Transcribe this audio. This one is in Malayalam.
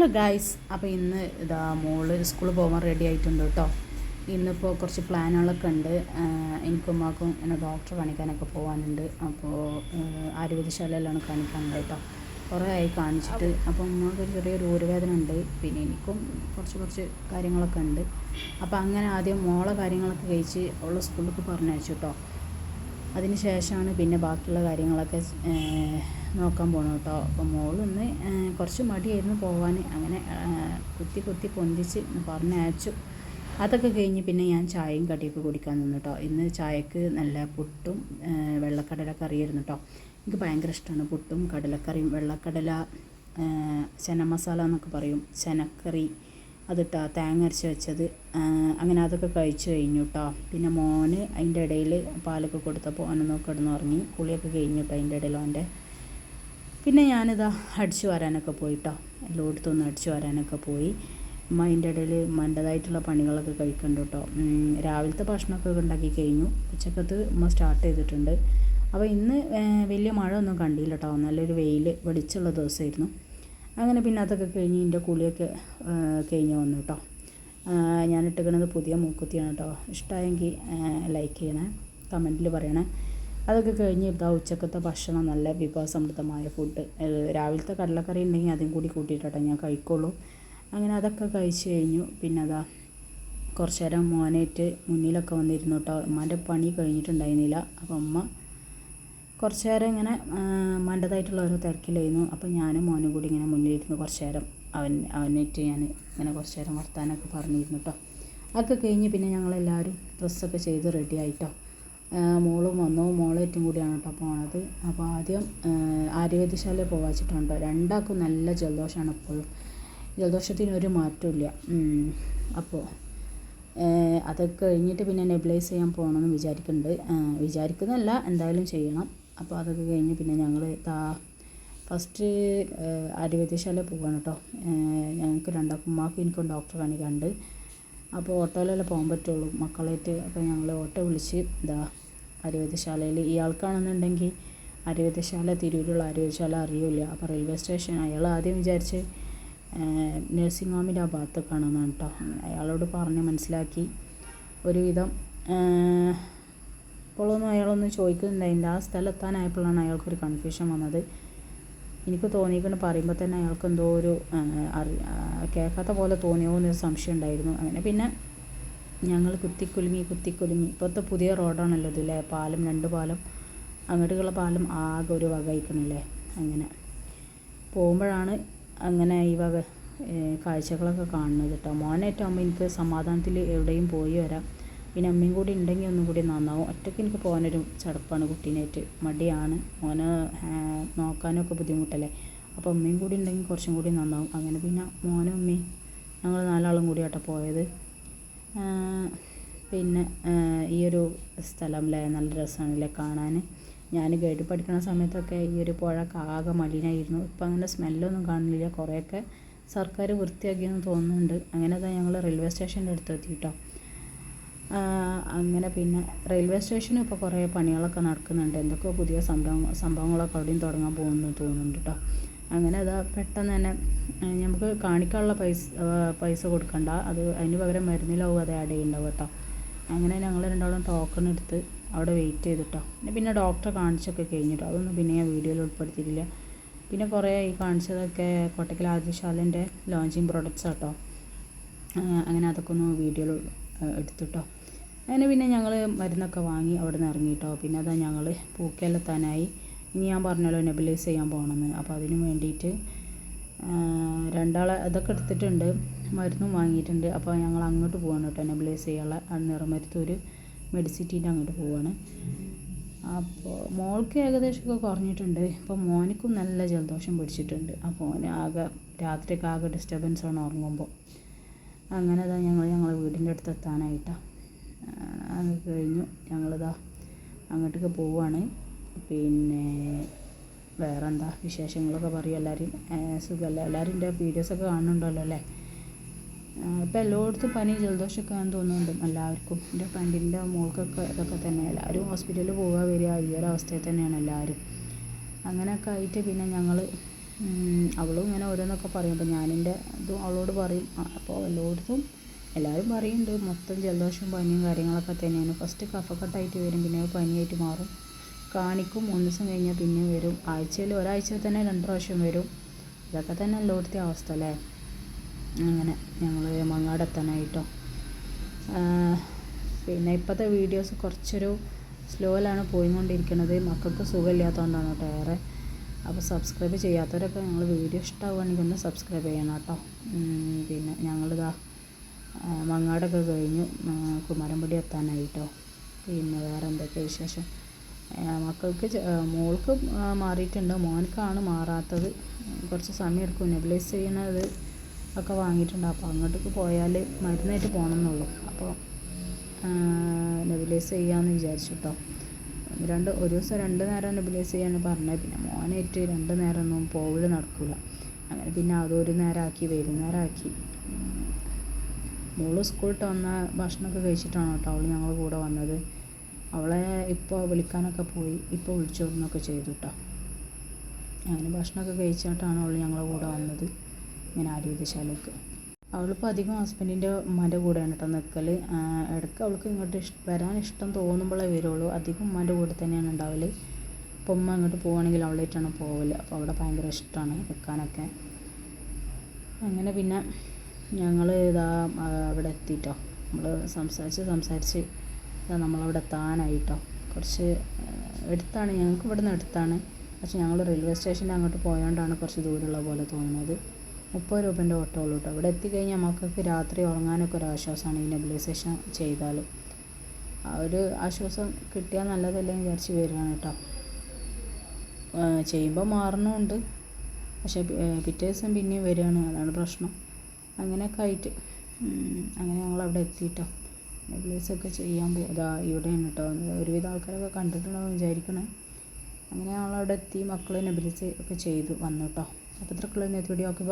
ഹലോ ഗായ്സ്, അപ്പോൾ ഇന്ന് ഇതാ മോള് സ്കൂളിൽ പോകാൻ റെഡി ആയിട്ടുണ്ട് കേട്ടോ. ഇന്നിപ്പോൾ കുറച്ച് പ്ലാനുകളൊക്കെ ഉണ്ട്. എനിക്കും ഉമ്മാക്കും എന്നെ ഡോക്ടറെ കാണിക്കാനൊക്കെ പോകാനുണ്ട്. അപ്പോൾ ആയുർവേദശാലയിലാണ് കാണിക്കാനുണ്ട് കേട്ടോ. കുറേ ആയി കാണിച്ചിട്ട്. അപ്പോൾ ഉമ്മാക്ക് ഒരു ചെറിയൊരു ഊരവേദന ഉണ്ട്, പിന്നെ എനിക്കും കുറച്ച് കാര്യങ്ങളൊക്കെ ഉണ്ട്. അപ്പോൾ അങ്ങനെ ആദ്യം മോളെ കാര്യങ്ങളൊക്കെ കഴിച്ച് അവളെ സ്കൂളിലേക്ക് പറഞ്ഞയച്ചു കേട്ടോ. അതിന് ശേഷമാണ് പിന്നെ ബാക്കിയുള്ള കാര്യങ്ങളൊക്കെ നോക്കാൻ പോകണം കേട്ടോ. അപ്പോൾ മോളിന്ന് കുറച്ച് മടിയായിരുന്നു പോകാൻ. അങ്ങനെ കുത്തി പൊന്തിച്ച് പറഞ്ഞയച്ചു. അതൊക്കെ കഴിഞ്ഞ് പിന്നെ ഞാൻ ചായയും കടിയൊക്കെ കുടിക്കാൻ നിന്നു കേട്ടോ. ഇന്ന് ചായക്ക് നല്ല പുട്ടും വെള്ളക്കടലക്കറിയായിരുന്നു കേട്ടോ. എനിക്ക് ഭയങ്കര ഇഷ്ടമാണ് പുട്ടും കടലക്കറിയും. വെള്ളക്കടല ചന മസാല എന്നൊക്കെ പറയും, ചനക്കറി അതിട്ടാ തേങ്ങ അരച്ച് വെച്ചത്. അങ്ങനെ അതൊക്കെ കഴിച്ച് കഴിഞ്ഞു കേട്ടോ. പിന്നെ മോന് അതിൻ്റെ ഇടയിൽ പാലൊക്കെ കൊടുത്തപ്പോൾ അവനൊന്ന് കിടന്ന് ഉറങ്ങി. കുളിയൊക്കെ കഴിഞ്ഞു കേട്ടോ അതിൻ്റെ ഇടയിൽ അവൻ്റെ. പിന്നെ ഞാനിതാ അടിച്ചു വരാനൊക്കെ പോയി കേട്ടോ. എല്ലായിടത്തും അടിച്ചു വരാനൊക്കെ പോയി. ഉമ്മ അതിൻ്റെ ഇടയിൽ ഉമ്മൻ്റേതായിട്ടുള്ള പണികളൊക്കെ കഴിക്കുന്നുണ്ട് കേട്ടോ. രാവിലത്തെ ഭക്ഷണമൊക്കെ ഉണ്ടാക്കി കഴിഞ്ഞു. ഉച്ചക്കത്ത് ഉമ്മ സ്റ്റാർട്ട് ചെയ്തിട്ടുണ്ട്. അപ്പോൾ ഇന്ന് വലിയ മഴ ഒന്നും കണ്ടില്ല കേട്ടോ. നല്ലൊരു വെളിച്ചമുള്ള ദിവസമായിരുന്നു. അങ്ങനെ പിന്നെ അതൊക്കെ കഴിഞ്ഞ് എൻ്റെ കുളിയൊക്കെ കഴിഞ്ഞ് വന്നു കേട്ടോ. ഞാൻ ഇട്ടിരിക്കുന്നത് പുതിയ മൂക്കുത്തിയാണ് കേട്ടോ. ഇഷ്ടമായെങ്കിൽ ലൈക്ക് ചെയ്യണേ, കമൻറ്റിൽ പറയണേ. അതൊക്കെ കഴിഞ്ഞ് ഇതാ ഉച്ചക്കത്തെ ഭക്ഷണം നല്ല വിഭവസമൃദ്ധമായ ഫുഡ്. രാവിലത്തെ കടലക്കറി ഉണ്ടെങ്കിൽ അതും കൂടി കൂട്ടിയിട്ടോ ഞാൻ കഴിക്കുള്ളൂ. അങ്ങനെ അതൊക്കെ കഴിച്ച് കഴിഞ്ഞു. പിന്നെ അതാ കുറച്ച് നേരം മോനായിട്ട് മുന്നിലൊക്കെ വന്നിരുന്നു കേട്ടോ. ഉമ്മാൻ്റെ പണി കഴിഞ്ഞിട്ടുണ്ടായിരുന്നില്ല. അപ്പോൾ ഉമ്മ കുറച്ച് നേരം ഇങ്ങനെ മണ്ടതായിട്ടുള്ള ഓരോ തിരക്കിലായിരുന്നു. അപ്പോൾ ഞാനും മോനും കൂടി ഇങ്ങനെ മുന്നിലിരുന്നു കുറച്ച് നേരം. അവനായിട്ട് ഞാൻ ഇങ്ങനെ കുറച്ച് നേരം വർത്താനൊക്കെ പറഞ്ഞിരുന്നു കേട്ടോ. അതൊക്കെ കഴിഞ്ഞ് പിന്നെ ഞങ്ങളെല്ലാവരും ഡ്രസ്സൊക്കെ ചെയ്ത് റെഡി ആയിട്ടോ. മോളും വന്നു, മോളേറ്റും കൂടിയാണ് കേട്ടോ പോണത്. അപ്പോൾ ആദ്യം ആയുർവേദശാലയിൽ പോകാച്ചിട്ടുണ്ട്. രണ്ടാൾക്കും നല്ല ജലദോഷമാണ് എപ്പോഴും. ജലദോഷത്തിനൊരു മാറ്റമില്ല. അപ്പോൾ അതൊക്കെ കഴിഞ്ഞിട്ട് പിന്നെ നെബിലൈസ് ചെയ്യാൻ പോകണമെന്ന് വിചാരിക്കുന്നതല്ല, എന്തായാലും ചെയ്യണം. അപ്പോൾ അതൊക്കെ കഴിഞ്ഞ് പിന്നെ ഞങ്ങൾ ഫസ്റ്റ് ആയുർവേദശാല പോവാണ് കേട്ടോ. ഞങ്ങൾക്ക് രണ്ടാൾക്കും, ഉമ്മാക്കും എനിക്കും ഡോക്ടറെ കാണിക്കാനുണ്ട്. അപ്പോൾ ഓട്ടോയിലല്ലേ പോകാൻ പറ്റുള്ളൂ മക്കളായിട്ട്. അപ്പോൾ ഞങ്ങൾ ഓട്ടോ വിളിച്ച് ആയുർവേദശാലയിൽ. ഇയാൾക്കാണെന്നുണ്ടെങ്കിൽ ആയുർവേദശാല, തിരൂരുള്ള ആയുർവേദശാല അറിയില്ല. അപ്പോൾ റെയിൽവേ സ്റ്റേഷൻ അയാൾ ആദ്യം വിചാരിച്ച് നഴ്സിംഗ് ഹോമിൻ്റെ ആ ഭാഗത്തൊക്കെ ആണെന്നാണ് കേട്ടോ. അയാളോട് പറഞ്ഞ് മനസ്സിലാക്കി ഒരുവിധം. ഇപ്പോഴൊന്നും അയാളൊന്നും ചോദിക്കുന്നുണ്ടായില്ല. ആ സ്ഥലം എത്താനായപ്പോഴാണ് അയാൾക്കൊരു കൺഫ്യൂഷൻ വന്നത്. എനിക്ക് തോന്നിയിരിക്കുന്നത് പറയുമ്പോൾ തന്നെ അയാൾക്ക് എന്തോ ഒരു കേൾക്കാത്ത പോലെ തോന്നിയോ എന്നൊരു സംശയം ഉണ്ടായിരുന്നു. അങ്ങനെ പിന്നെ ഞങ്ങൾ കുത്തിക്കുലുങ്ങി. ഇപ്പോഴത്തെ പുതിയ റോഡാണല്ലോ ഇതില്ലേ, പാലം, 2 പാലം, അങ്ങോട്ടുള്ള പാലം ആകെ ഒരു വക അയക്കണല്ലേ. അങ്ങനെ പോകുമ്പോഴാണ് അങ്ങനെ ഈ വക കാഴ്ചകളൊക്കെ കാണുന്നത് കേട്ടോ. മോനായിട്ടാകുമ്പോൾ എനിക്ക് സമാധാനത്തിൽ എവിടെയും പോയി വരാം. പിന്നെ അമ്മയും കൂടി ഉണ്ടെങ്കിൽ ഒന്നും കൂടി നന്നാവും. ഒറ്റയ്ക്ക് എനിക്ക് പോകാനൊരു ചടപ്പാണ്, കുട്ടീനായിട്ട് മടിയാണ്. മോനെ നോക്കാനൊക്കെ ബുദ്ധിമുട്ടല്ലേ. അപ്പോൾ അമ്മയും കൂടി ഉണ്ടെങ്കിൽ കുറച്ചും കൂടി നന്നാവും. അങ്ങനെ പിന്നെ മോനും അമ്മയും ഞങ്ങൾ 4 ആളും കൂടി ആട്ടോ പോയത്. പിന്നെ ഈ ഒരു സ്ഥലമല്ലേ നല്ല രസമാണല്ലേ കാണാൻ. ഞാൻ ഗൈഡ് പഠിക്കുന്ന സമയത്തൊക്കെ ഈ ഒരു പുഴ ആകെ മലിനമായിരുന്നു. ഇപ്പം അങ്ങനെ സ്മെല്ലൊന്നും കാണുന്നില്ല. കുറേയൊക്കെ സർക്കാർ വൃത്തിയാക്കിയെന്ന് തോന്നുന്നുണ്ട്. അങ്ങനെ അതാ ഞങ്ങൾ റെയിൽവേ സ്റ്റേഷൻ്റെ അടുത്തെത്തി കേട്ടോ. അങ്ങനെ പിന്നെ റെയിൽവേ സ്റ്റേഷനും ഇപ്പോൾ കുറേ പണികളൊക്കെ നടക്കുന്നുണ്ട്. എന്തൊക്കെയോ പുതിയ സംഭവങ്ങളൊക്കെ അവിടെയും തുടങ്ങാൻ പോകുന്നു തോന്നുന്നുണ്ട് കേട്ടോ. അങ്ങനെ അതാ പെട്ടെന്ന് തന്നെ നമുക്ക് കാണിക്കാനുള്ള പൈസ കൊടുക്കണ്ട, അത് അതിന് പകരം മരുന്നിലാവും അത് ആഡ് ചെയ്യുന്നുണ്ടാവും കേട്ടോ. അങ്ങനെ ഞങ്ങൾ 2 ആളും ടോക്കൺ എടുത്ത് അവിടെ വെയിറ്റ് ചെയ്തിട്ടോ. പിന്നെ ഡോക്ടറെ കാണിച്ചൊക്കെ കഴിഞ്ഞിട്ടോ. അതൊന്നും പിന്നെ ഞാൻ വീഡിയോയിൽ ഉൾപ്പെടുത്തിയിട്ടില്ല. പിന്നെ കുറേ ഈ കാണിച്ചതൊക്കെ കോട്ടക്കൽ ആയുർവേദശാലേൻ്റെ ലോഞ്ചിങ് പ്രൊഡക്ട്സ് കേട്ടോ. അങ്ങനെ അതൊക്കെ ഒന്ന് വീഡിയോയിൽ എടുത്തിട്ടോ. അങ്ങനെ പിന്നെ ഞങ്ങൾ മരുന്നൊക്കെ വാങ്ങി അവിടെ നിന്ന് ഇറങ്ങി കേട്ടോ. പിന്നെ അതാ ഞങ്ങൾ പൂക്കലെത്താനായി. ഇനി ഞാൻ പറഞ്ഞല്ലോ നെബിലൈസ് ചെയ്യാൻ പോകണമെന്ന്. അപ്പോൾ അതിന് വേണ്ടിയിട്ട് 2 ആളെ അതൊക്കെ എടുത്തിട്ടുണ്ട്, മരുന്നും വാങ്ങിയിട്ടുണ്ട്. അപ്പോൾ ഞങ്ങൾ അങ്ങോട്ട് പോവാണ് കേട്ടോ, നെബിലൈസ് ചെയ്യാനുള്ള നിറമരുത്തൂർ മെഡിസിറ്റീൻ്റെ അങ്ങോട്ട് പോവാണ്. അപ്പോൾ മോൾക്ക് ഏകദേശമൊക്കെ കുറഞ്ഞിട്ടുണ്ട്. ഇപ്പോൾ മോനിക്കും നല്ല ജലദോഷം പിടിച്ചിട്ടുണ്ട്. അപ്പോൾ മോന് രാത്രിയൊക്കെ ആകെ ഡിസ്റ്റർബൻസാണ് ഉറങ്ങുമ്പോൾ. അങ്ങനെ ഇതാ ഞങ്ങൾ വീടിൻ്റെ അടുത്ത് എത്താനായിട്ടാണ്. അത് കഴിഞ്ഞു ഞങ്ങളിതാ അങ്ങോട്ടേക്ക് പോവുകയാണ്. പിന്നെ വേറെ എന്താ വിശേഷങ്ങളൊക്കെ പറയും. എല്ലാവരും സുഖമല്ലേ? എല്ലാവരും എൻ്റെ വീഡിയോസൊക്കെ കാണുന്നുണ്ടല്ലോ അല്ലേ? ഇപ്പോൾ എല്ലായിടത്തും പനി ജലദോഷമൊക്കെ ആണെന്ന് തോന്നുന്നുണ്ട് എല്ലാവർക്കും. എൻ്റെ ഫ്രണ്ടിൻ്റെ മോൾക്കൊക്കെ ഇതൊക്കെ തന്നെ. എല്ലാവരും ഹോസ്പിറ്റലിൽ പോവുക വരിക ഈ ഒരു അവസ്ഥയിൽ തന്നെയാണ് എല്ലാവരും. അങ്ങനെയൊക്കെ ആയിട്ട് പിന്നെ ഞങ്ങൾ അവളും ഇങ്ങനെ ഓരോന്നൊക്കെ പറയും. അപ്പോൾ ഞാനെൻ്റെ ഇതും അവളോട് പറയും. അപ്പോൾ എല്ലാവരും പറയുന്നുണ്ട് മൊത്തം ജലദോഷവും പനിയും കാര്യങ്ങളൊക്കെ തന്നെയാണ്. ഫസ്റ്റ് കഫക്കെട്ടായിട്ട് വരും, പിന്നെ പനിയായിട്ട് മാറും, കാണിക്കും, 3 ദിവസം കഴിഞ്ഞാൽ പിന്നെയും വരും, ഒരാഴ്ചയിൽ തന്നെ 2 പ്രാവശ്യം വരും. ഇതൊക്കെ തന്നെ എല്ലായിടത്തെ അവസ്ഥ അല്ലേ. അങ്ങനെ ഞങ്ങൾ മങ്ങാട് എത്താനായിട്ടോ. പിന്നെ ഇപ്പോഴത്തെ വീഡിയോസ് കുറച്ചൊരു സ്ലോയിലാണ് പോയിക്കൊണ്ടിരിക്കുന്നത്. മക്കൾക്ക് സുഖമില്ലാത്തതുകൊണ്ടാണ് കേട്ടോ ഏറെ. അപ്പോൾ സബ്സ്ക്രൈബ് ചെയ്യാത്തവരൊക്കെ ഞങ്ങൾ വീഡിയോ ഇഷ്ടമാവുകയാണെങ്കിൽ ഒന്ന് സബ്സ്ക്രൈബ് ചെയ്യണം കേട്ടോ. പിന്നെ ഞങ്ങളിതാ മങ്ങാടൊക്കെ കഴിഞ്ഞു, കുമരംപടി എത്താനായിട്ടോ. പിന്നെ വേറെ എന്തൊക്കെ വിശേഷം? മക്കൾക്ക് മോൾക്ക് മാറിയിട്ടുണ്ട്, മോനക്കാണ് മാറാത്തത്. കുറച്ച് സമയം എടുക്കും. നെബുലൈസ് ചെയ്യുന്നത് ഒക്കെ വാങ്ങിയിട്ടുണ്ട്. അപ്പോൾ അങ്ങോട്ടേക്ക് പോയാൽ മരുന്നായിട്ട് പോകണമെന്നുള്ളൂ. അപ്പോൾ നെബുലൈസ് ചെയ്യാമെന്ന് വിചാരിച്ചു കേട്ടോ. ഒരു ദിവസം 2 നേരം നെബുലൈസ് ചെയ്യാനാണ് പറഞ്ഞത്. പിന്നെ മോനായിട്ട് 2 നേരമൊന്നും പോവില്ല, നടക്കില്ല. അങ്ങനെ പിന്നെ അതൊരു നേരമാക്കി, വൈകുന്നേരമാക്കി. മോള് സ്കൂളിട്ട് വന്ന ഭക്ഷണമൊക്കെ കഴിച്ചിട്ടാണ് കേട്ടോ അവൾ ഞങ്ങളുടെ കൂടെ വന്നത്. അവളെ ഇപ്പോൾ വിളിക്കാനൊക്കെ പോയി, ഇപ്പോൾ വിളിച്ചോടുന്നൊക്കെ ചെയ്തു കേട്ടോ. അങ്ങനെ ഭക്ഷണമൊക്കെ കഴിച്ചിട്ടാണ് അവൾ ഞങ്ങളുടെ കൂടെ വന്നത് ഇങ്ങനെ ആരോഗ്യശാലയ്ക്ക്. അവളിപ്പോൾ അധികം ഹസ്ബൻഡിൻ്റെ ഉമ്മാൻ്റെ കൂടെയാണ് കേട്ടോ നിൽക്കൽ. ഇടയ്ക്ക് അവൾക്ക് ഇങ്ങോട്ട് വരാൻ ഇഷ്ടം തോന്നുമ്പോഴേ വരുള്ളൂ. അധികം ഉമ്മാൻ്റെ കൂടെ തന്നെയാണ് ഉണ്ടാവൽ. ഇപ്പോൾ ഉമ്മ അങ്ങോട്ട് പോവുകയാണെങ്കിൽ അവളായിട്ടാണ് പോവൽ. അപ്പോൾ അവിടെ ഭയങ്കര ഇഷ്ടമാണ് നിൽക്കാനൊക്കെ. അങ്ങനെ പിന്നെ ഞങ്ങൾ ഇതാ അവിടെ എത്തിയിട്ടോ. നമ്മൾ സംസാരിച്ച് നമ്മളവിടെ എത്താനായിട്ടോ. കുറച്ച് അടുത്താണ്, ഞങ്ങൾക്ക് ഇവിടെ നിന്ന് അടുത്താണ്. പക്ഷേ ഞങ്ങൾ റെയിൽവേ സ്റ്റേഷൻ്റെ അങ്ങോട്ട് പോയോണ്ടാണ് കുറച്ച് ദൂരമുള്ള പോലെ തോന്നുന്നത്. 30 രൂപേൻ്റെ ഓട്ടോ ഉള്ളൂ കേട്ടോ. ഇവിടെ എത്തിക്കഴിഞ്ഞാൽ മക്കൾക്ക് രാത്രി ഉറങ്ങാനൊക്കെ ഒരു ആശ്വാസമാണ് ഈ നെബുലൈസേഷൻ ചെയ്താൽ. ആ ഒരു ആശ്വാസം കിട്ടിയാൽ നല്ലതല്ലേ വിചാരിച്ച് വരികയാണ് കേട്ടോ. ചെയ്യുമ്പോൾ മാറണമുണ്ട്, പക്ഷേ പിറ്റേ ദിവസം പിന്നെയും വരികയാണ്, അതാണ് പ്രശ്നം. അങ്ങനെയൊക്കെ ആയിട്ട് അങ്ങനെ ഞങ്ങളവിടെ എത്തിയിട്ടോ. നെബുലൈസൊക്കെ ചെയ്യാൻ ഇതാ ഇവിടെയാണ് കേട്ടോ. ഒരുവിധ ആൾക്കാരൊക്കെ കണ്ടിട്ടുണ്ടാവും വിചാരിക്കണേ. അങ്ങനെ ഞങ്ങളവിടെ എത്തി, മക്കൾ നെബുലൈസ് ഒക്കെ ചെയ്തു വന്നു കേട്ടോ. അപ്പോൾ ഇത്രക്കുള്ള വീഡിയോ ഒക്കെ